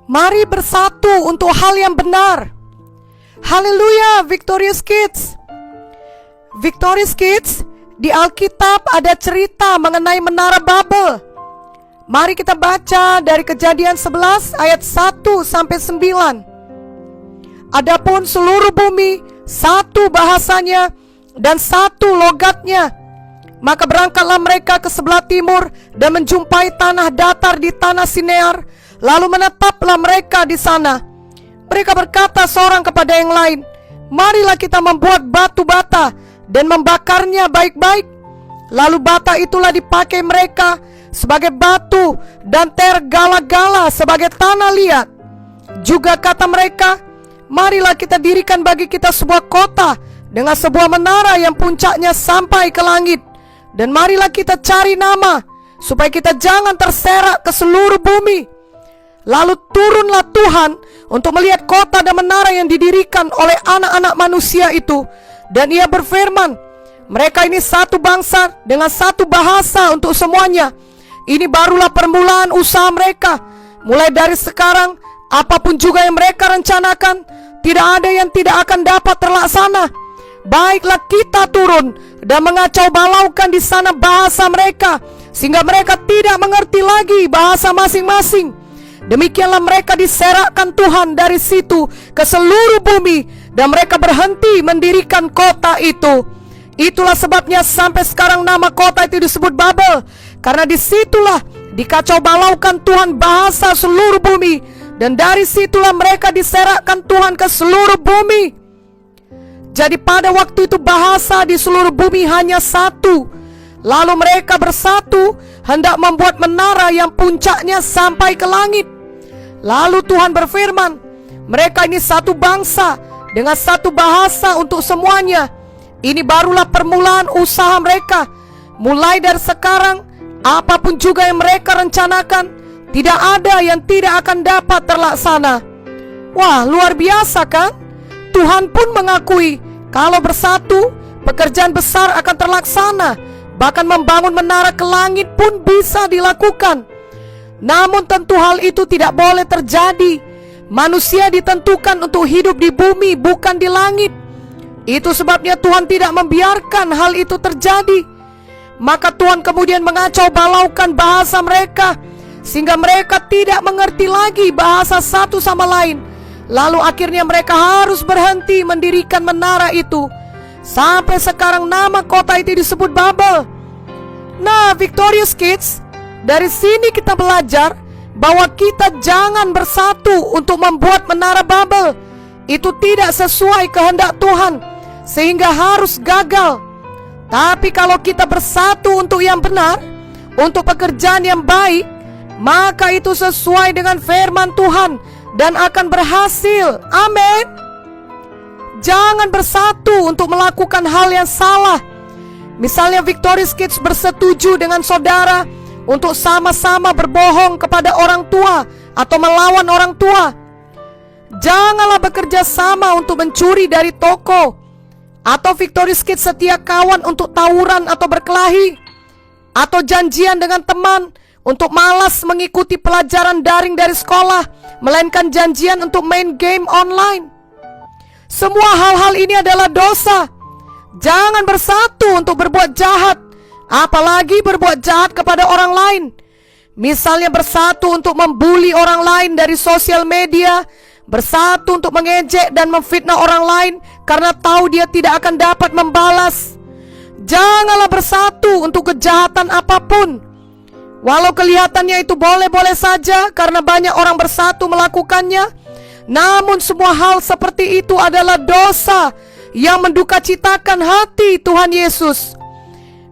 Mari bersatu untuk hal yang benar. Haleluya, Victorious Kids. Victorious Kids, di Alkitab ada cerita mengenai Menara Babel. Mari kita baca dari Kejadian 11 ayat 1 sampai 9. Adapun seluruh bumi satu bahasanya dan satu logatnya. Maka berangkatlah mereka ke sebelah timur dan menjumpai tanah datar di tanah Sinear. Lalu menetaplah mereka di sana. Mereka berkata seorang kepada yang lain, marilah kita membuat batu bata dan membakarnya baik-baik. Lalu bata itulah dipakai mereka sebagai batu dan tergala-gala sebagai tanah liat. Juga kata mereka, marilah kita dirikan bagi kita sebuah kota dengan sebuah menara yang puncaknya sampai ke langit. Dan marilah kita cari nama supaya kita jangan terserak ke seluruh bumi. Lalu turunlah Tuhan untuk melihat kota dan menara yang didirikan oleh anak-anak manusia itu. Dan ia berfirman, mereka ini satu bangsa dengan satu bahasa untuk semuanya. Ini barulah permulaan usaha mereka. Mulai dari sekarang, apapun juga yang mereka rencanakan, tidak ada yang tidak akan dapat terlaksana. Baiklah kita turun dan mengacau balaukan di sana bahasa mereka, sehingga mereka tidak mengerti lagi bahasa masing-masing. Demikianlah mereka diserakkan Tuhan dari situ ke seluruh bumi, dan mereka berhenti mendirikan kota itu. Itulah sebabnya sampai sekarang nama kota itu disebut Babel, karena disitulah dikacau balaukan Tuhan bahasa seluruh bumi, dan dari situlah mereka diserakkan Tuhan ke seluruh bumi. Jadi pada waktu itu bahasa di seluruh bumi hanya satu. Lalu mereka bersatu hendak membuat menara yang puncaknya sampai ke langit. Lalu Tuhan berfirman, mereka ini satu bangsa dengan satu bahasa untuk semuanya. Ini barulah permulaan usaha mereka. Mulai dari sekarang, apapun juga yang mereka rencanakan, tidak ada yang tidak akan dapat terlaksana. Wah, luar biasa kan? Tuhan pun mengakui kalau bersatu, pekerjaan besar akan terlaksana. Bahkan membangun menara ke langit pun bisa dilakukan. Namun tentu hal itu tidak boleh terjadi. Manusia ditentukan untuk hidup di bumi, bukan di langit. Itu sebabnya Tuhan tidak membiarkan hal itu terjadi. Maka Tuhan kemudian mengacau balaukan bahasa mereka, sehingga mereka tidak mengerti lagi bahasa satu sama lain. Lalu akhirnya mereka harus berhenti mendirikan menara itu. Sampai sekarang nama kota itu disebut Babel. Nah, Victorious Kids, dari sini kita belajar bahwa kita jangan bersatu untuk membuat menara Babel. Itu tidak sesuai kehendak Tuhan, sehingga harus gagal. Tapi kalau kita bersatu untuk yang benar, untuk pekerjaan yang baik, maka itu sesuai dengan firman Tuhan dan akan berhasil. Amin. Jangan bersatu untuk melakukan hal yang salah. Misalnya Victorious Kids bersetuju dengan saudara untuk sama-sama berbohong kepada orang tua atau melawan orang tua. Janganlah bekerja sama untuk mencuri dari toko, atau Victorious Kids setia kawan untuk tawuran atau berkelahi, atau janjian dengan teman untuk malas mengikuti pelajaran daring dari sekolah, melainkan janjian untuk main game online. Semua hal-hal ini adalah dosa. Jangan bersatu untuk berbuat jahat, apalagi berbuat jahat kepada orang lain. Misalnya bersatu untuk membuli orang lain dari sosial media, bersatu untuk mengejek dan memfitnah orang lain karena tahu dia tidak akan dapat membalas. Janganlah bersatu untuk kejahatan apapun. Walau kelihatannya itu boleh-boleh saja karena banyak orang bersatu melakukannya, namun semua hal seperti itu adalah dosa yang mendukacitakan hati Tuhan Yesus.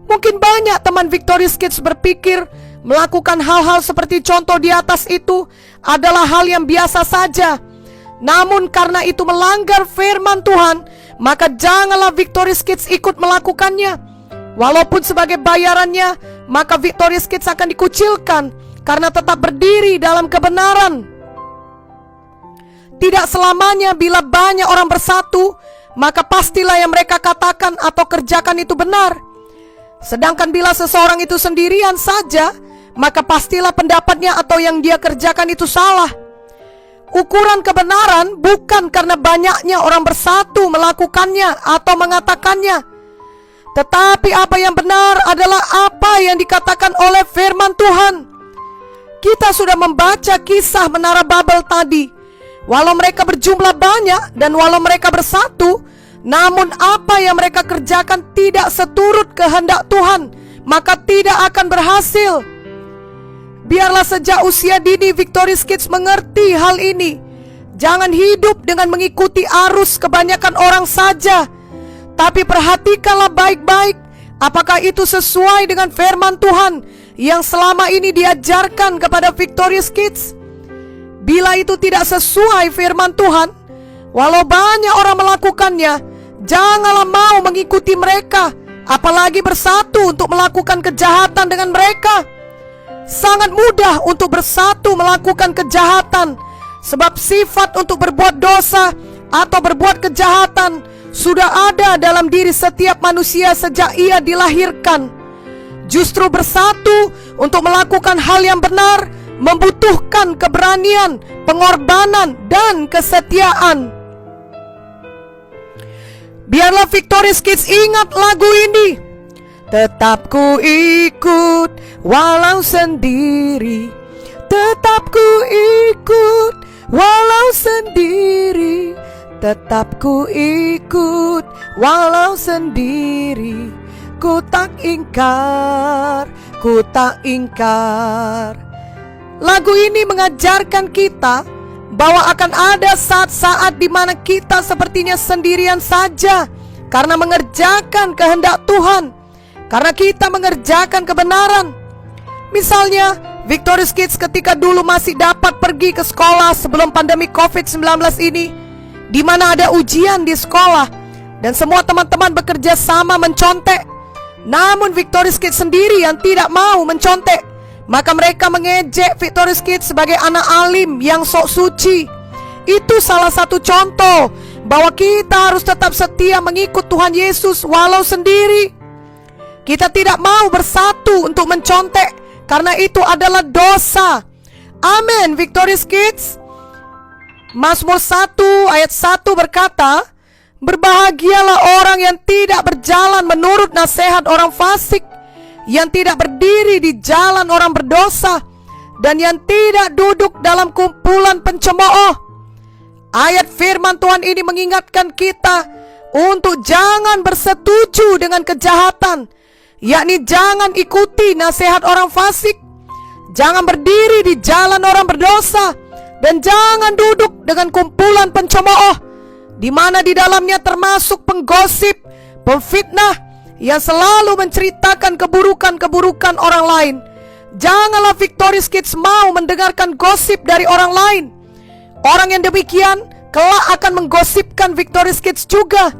Mungkin banyak teman Victorious Kids berpikir melakukan hal-hal seperti contoh di atas itu adalah hal yang biasa saja. Namun karena itu melanggar firman Tuhan, maka janganlah Victorious Kids ikut melakukannya. Walaupun sebagai bayarannya, maka Victorious Kids akan dikucilkan karena tetap berdiri dalam kebenaran. Tidak selamanya bila banyak orang bersatu, maka pastilah yang mereka katakan atau kerjakan itu benar. Sedangkan bila seseorang itu sendirian saja, maka pastilah pendapatnya atau yang dia kerjakan itu salah. Ukuran kebenaran bukan karena banyaknya orang bersatu melakukannya atau mengatakannya, tetapi apa yang benar adalah apa yang dikatakan oleh firman Tuhan. Kita sudah membaca kisah Menara Babel tadi. Walau mereka berjumlah banyak dan walau mereka bersatu, namun apa yang mereka kerjakan tidak seturut kehendak Tuhan, maka tidak akan berhasil. Biarlah sejak usia dini Victorious Kids mengerti hal ini. Jangan hidup dengan mengikuti arus kebanyakan orang saja, tapi perhatikanlah baik-baik apakah itu sesuai dengan firman Tuhan yang selama ini diajarkan kepada Victorious Kids. Bila itu tidak sesuai firman Tuhan, walau banyak orang melakukannya, janganlah mau mengikuti mereka, apalagi bersatu untuk melakukan kejahatan dengan mereka. Sangat mudah untuk bersatu melakukan kejahatan, sebab sifat untuk berbuat dosa atau berbuat kejahatan sudah ada dalam diri setiap manusia sejak ia dilahirkan. Justru bersatu untuk melakukan hal yang benar membutuhkan keberanian, pengorbanan, dan kesetiaan. Biarlah Victorious Kids ingat lagu ini. Tetap ku ikut walau sendiri, tetap ku ikut walau sendiri, tetap ku ikut walau sendiri. Ku tak ingkar, ku tak ingkar. Lagu ini mengajarkan kita bahwa akan ada saat-saat di mana kita sepertinya sendirian saja karena mengerjakan kehendak Tuhan, karena kita mengerjakan kebenaran. Misalnya, Victorious Kids ketika dulu masih dapat pergi ke sekolah sebelum pandemi COVID-19 ini, di mana ada ujian di sekolah dan semua teman-teman bekerja sama mencontek. Namun Victorious Kids sendiri yang tidak mau mencontek, maka mereka mengejek Victorious Kids sebagai anak alim yang sok suci. Itu salah satu contoh bahwa kita harus tetap setia mengikut Tuhan Yesus walau sendiri. Kita tidak mau bersatu untuk mencontek, karena itu adalah dosa. Amin, Victorious Kids. Mazmur 1 ayat 1 berkata, berbahagialah orang yang tidak berjalan menurut nasihat orang fasik, yang tidak berdiri di jalan orang berdosa, dan yang tidak duduk dalam kumpulan pencemooh. Ayat firman Tuhan ini mengingatkan kita untuk jangan bersetuju dengan kejahatan, yakni jangan ikuti nasihat orang fasik, jangan berdiri di jalan orang berdosa, dan jangan duduk dengan kumpulan pencemooh, di mana di dalamnya termasuk penggosip, pemfitnah yang selalu menceritakan keburukan-keburukan orang lain. Janganlah Victorious Kids mau mendengarkan gosip dari orang lain. Orang yang demikian kelak akan menggosipkan Victorious Kids juga.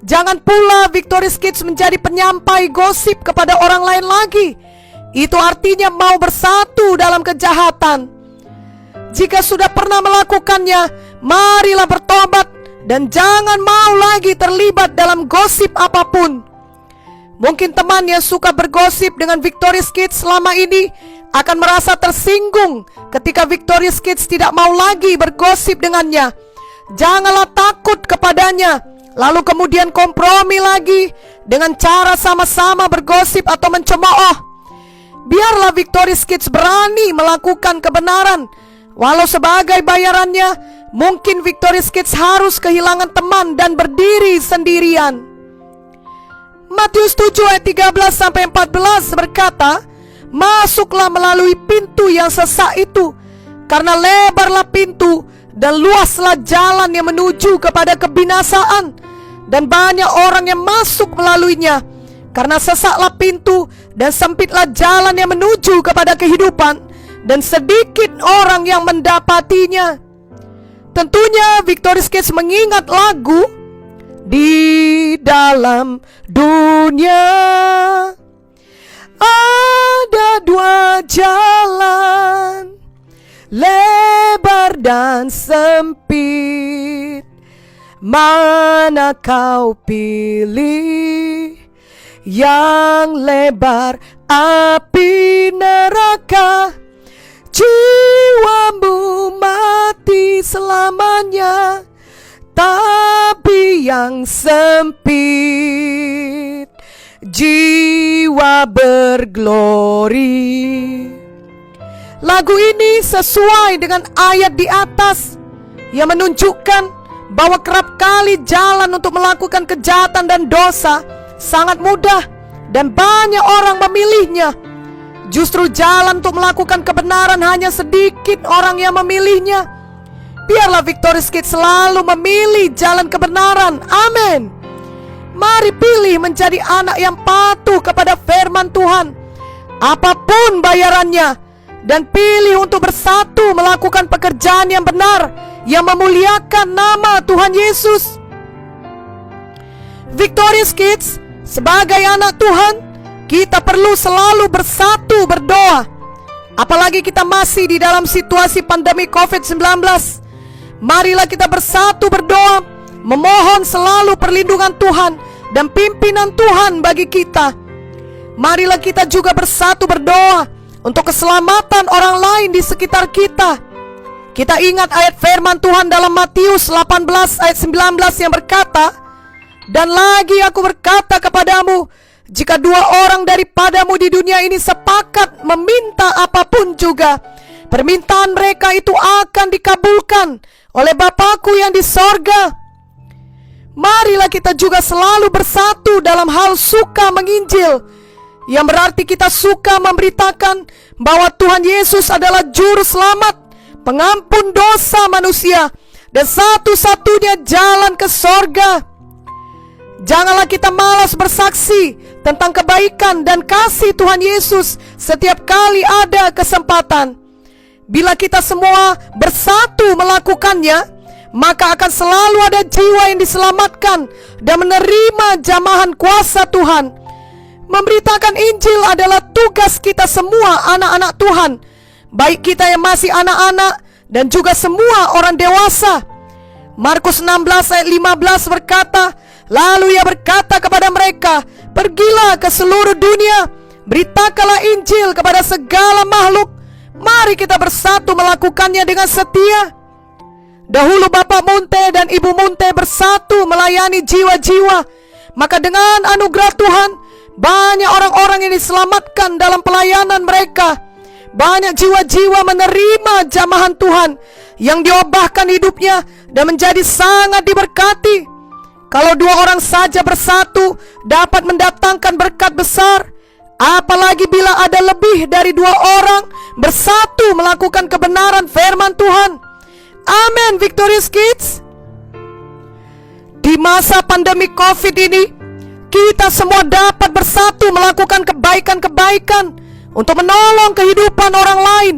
Jangan pula Victorious Kids menjadi penyampai gosip kepada orang lain lagi. Itu artinya mau bersatu dalam kejahatan. Jika sudah pernah melakukannya, marilah bertobat dan jangan mau lagi terlibat dalam gosip apapun. Mungkin teman yang suka bergosip dengan Victorious Kids selama ini akan merasa tersinggung ketika Victorious Kids tidak mau lagi bergosip dengannya. Janganlah takut kepadanya, lalu kemudian kompromi lagi dengan cara sama-sama bergosip atau mencemooh. Biarlah Victorious Kids berani melakukan kebenaran, walau sebagai bayarannya mungkin Victorious Kids harus kehilangan teman dan berdiri sendirian. Matius 7 ayat 13-14 berkata, masuklah melalui pintu yang sesak itu, karena lebarlah pintu dan luaslah jalan yang menuju kepada kebinasaan, dan banyak orang yang masuk melaluinya. Karena sesaklah pintu dan sempitlah jalan yang menuju kepada kehidupan, dan sedikit orang yang mendapatinya. Tentunya Victorious Kids mengingat lagu di dalam dunia ada dua jalan, lebar dan sempit. Mana kau pilih? Yang lebar api neraka, jiwamu mati selamanya, tapi yang sempit jiwa berglori. Lagu ini sesuai dengan ayat di atas yang menunjukkan bahwa kerap kali jalan untuk melakukan kejahatan dan dosa sangat mudah dan banyak orang memilihnya. Justru jalan untuk melakukan kebenaran hanya sedikit orang yang memilihnya. Biarlah Victorious Kids selalu memilih jalan kebenaran. Amin. Mari pilih menjadi anak yang patuh kepada firman Tuhan, apapun bayarannya, dan pilih untuk bersatu melakukan pekerjaan yang benar yang memuliakan nama Tuhan Yesus. Victorious Kids, sebagai anak Tuhan, kita perlu selalu bersatu berdoa. Apalagi kita masih di dalam situasi pandemi COVID-19. Marilah kita bersatu berdoa, memohon selalu perlindungan Tuhan dan pimpinan Tuhan bagi kita. Marilah kita juga bersatu berdoa untuk keselamatan orang lain di sekitar kita. Kita ingat ayat firman Tuhan dalam Matius 18 ayat 19 yang berkata, "Dan lagi aku berkata kepadamu, jika 2 orang daripadamu di dunia ini sepakat meminta apapun juga, permintaan mereka itu akan dikabulkan oleh Bapa-Ku yang di sorga." Marilah kita juga selalu bersatu dalam hal suka menginjil, yang berarti kita suka memberitakan bahwa Tuhan Yesus adalah juru selamat, pengampun dosa manusia, dan satu-satunya jalan ke sorga. Janganlah kita malas bersaksi tentang kebaikan dan kasih Tuhan Yesus setiap kali ada kesempatan. Bila kita semua bersatu melakukannya, maka akan selalu ada jiwa yang diselamatkan dan menerima jamahan kuasa Tuhan. Memberitakan Injil adalah tugas kita semua anak-anak Tuhan, baik kita yang masih anak-anak dan juga semua orang dewasa. Markus 16 ayat 15 berkata, "Lalu ia berkata kepada mereka, pergilah ke seluruh dunia, beritakanlah Injil kepada segala makhluk." Mari kita bersatu melakukannya dengan setia. Dahulu Bapak Munte dan Ibu Munte bersatu melayani jiwa-jiwa, maka dengan anugerah Tuhan, banyak orang-orang yang diselamatkan dalam pelayanan mereka. Banyak jiwa-jiwa menerima jamahan Tuhan yang diubahkan hidupnya dan menjadi sangat diberkati. Kalau 2 orang saja bersatu dapat mendatangkan berkat besar, apalagi bila ada lebih dari 2 orang bersatu melakukan kebenaran firman Tuhan. Amin, Victorious Kids. Di masa pandemi COVID ini, kita semua dapat bersatu melakukan kebaikan-kebaikan untuk menolong kehidupan orang lain.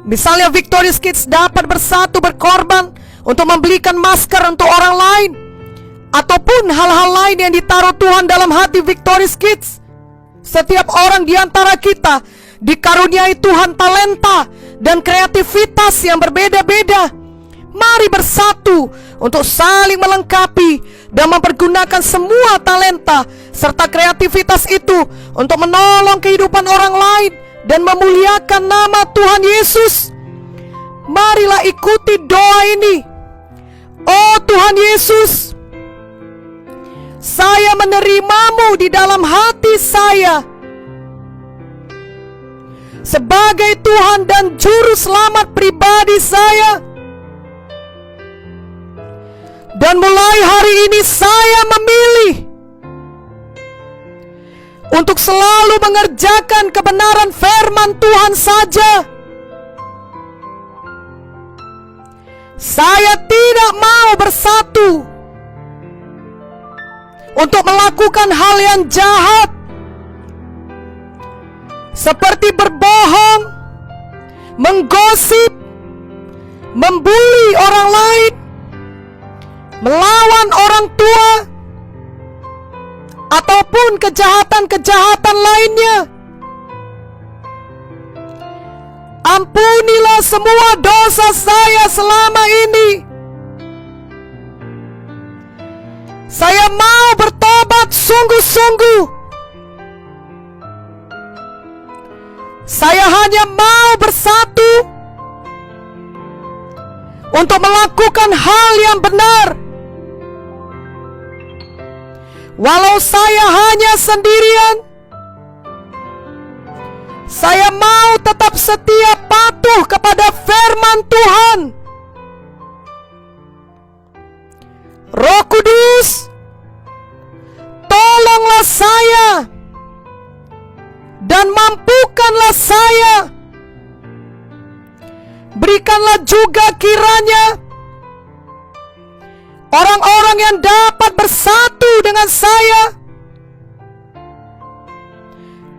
Misalnya Victorious Kids dapat bersatu berkorban untuk membelikan masker untuk orang lain, ataupun hal-hal lain yang ditaruh Tuhan dalam hati Victorious Kids. Setiap orang di antara kita dikaruniai Tuhan talenta dan kreativitas yang berbeda-beda. Mari bersatu untuk saling melengkapi dan mempergunakan semua talenta serta kreativitas itu untuk menolong kehidupan orang lain dan memuliakan nama Tuhan Yesus. Marilah ikuti doa ini. Oh Tuhan Yesus, saya menerimamu di dalam hati saya sebagai Tuhan dan Juru Selamat pribadi saya. Dan mulai hari ini saya memilih untuk selalu mengerjakan kebenaran firman Tuhan saja. Saya tidak mau bersatu untuk melakukan hal yang jahat, seperti berbohong, menggosip, membuli orang lain, melawan orang tua, ataupun kejahatan-kejahatan lainnya. Ampunilah semua dosa saya selama ini. Saya mau bertobat sungguh-sungguh. Saya hanya mau bersatu untuk melakukan hal yang benar. Walau saya hanya sendirian, saya mau tetap setia patuh kepada firman Tuhan. Roh Kudus, tolonglah saya dan mampukanlah saya. Berikanlah juga kiranya orang-orang yang dapat bersatu dengan saya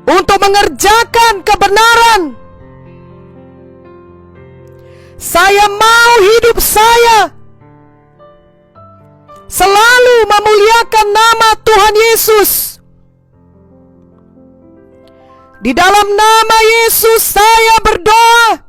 untuk mengerjakan kebenaran. Saya mau hidup saya selalu memuliakan nama Tuhan Yesus. Di dalam nama Yesus saya berdoa.